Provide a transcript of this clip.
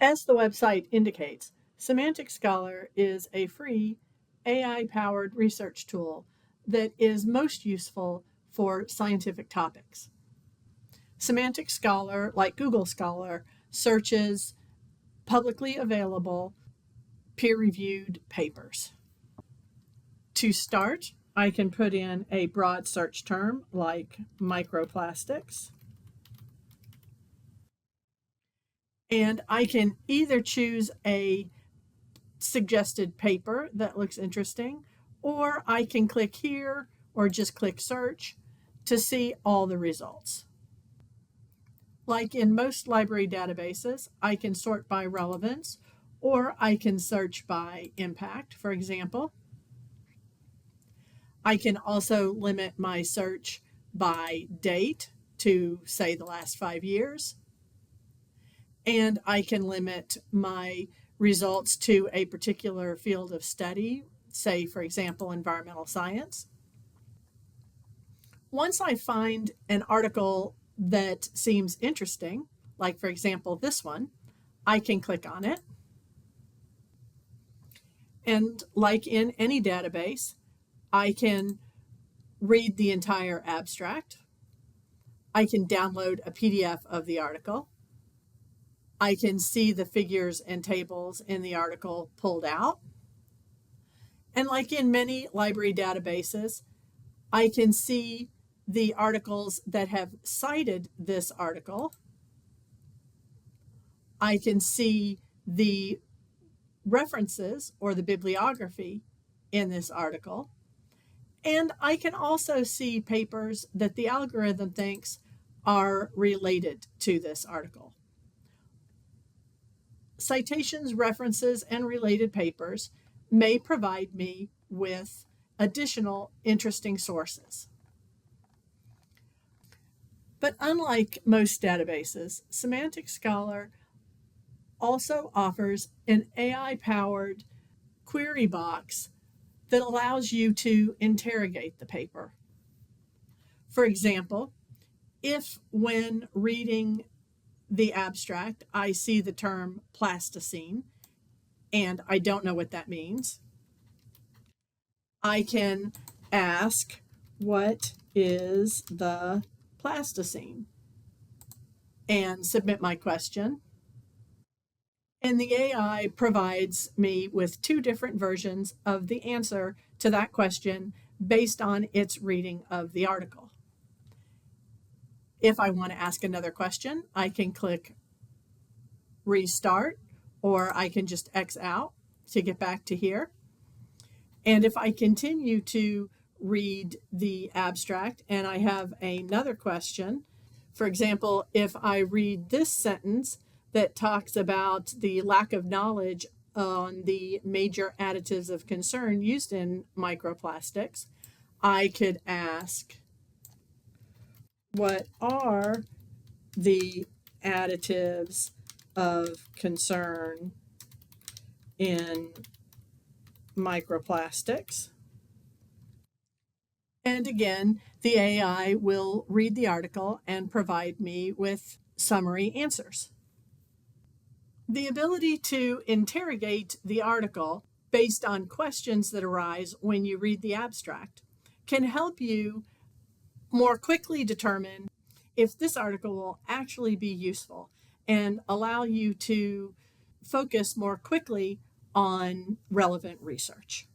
As the website indicates, Semantic Scholar is a free AI-powered research tool that is most useful for scientific topics. Semantic Scholar, like Google Scholar, searches publicly available peer-reviewed papers. To start, I can put in a broad search term like microplastics. And I can either choose a suggested paper that looks interesting, or I can click here or just click search to see all the results. Like in most library databases, I can sort by relevance, or I can search by impact, for example. I can also limit my search by date to, say, the last 5 years. And I can limit my results to a particular field of study, say, for example, environmental science. Once I find an article that seems interesting, like, for example, this one, I can click on it. And like in any database, I can read the entire abstract. I can download a PDF of the article. I can see the figures and tables in the article pulled out. And like in many library databases, I can see the articles that have cited this article. I can see the references or the bibliography in this article. And I can also see papers that the algorithm thinks are related to this article. Citations, references, and related papers may provide me with additional interesting sources. But unlike most databases, Semantic Scholar also offers an AI-powered query box that allows you to interrogate the paper. For example, if when reading the abstract, I see the term plasticine, and I don't know what that means, I can ask, what is the plasticine? And submit my question. And the AI provides me with 2 different versions of the answer to that question based on its reading of the article. If I want to ask another question, I can click restart, or I can just X out to get back to here. And if I continue to read the abstract and I have another question, for example, if I read this sentence that talks about the lack of knowledge on the major additives of concern used in microplastics, I could ask, what are the additives of concern in microplastics? And again, the AI will read the article and provide me with summary answers. The ability to interrogate the article based on questions that arise when you read the abstract can help you more quickly determine if this article will actually be useful and allow you to focus more quickly on relevant research.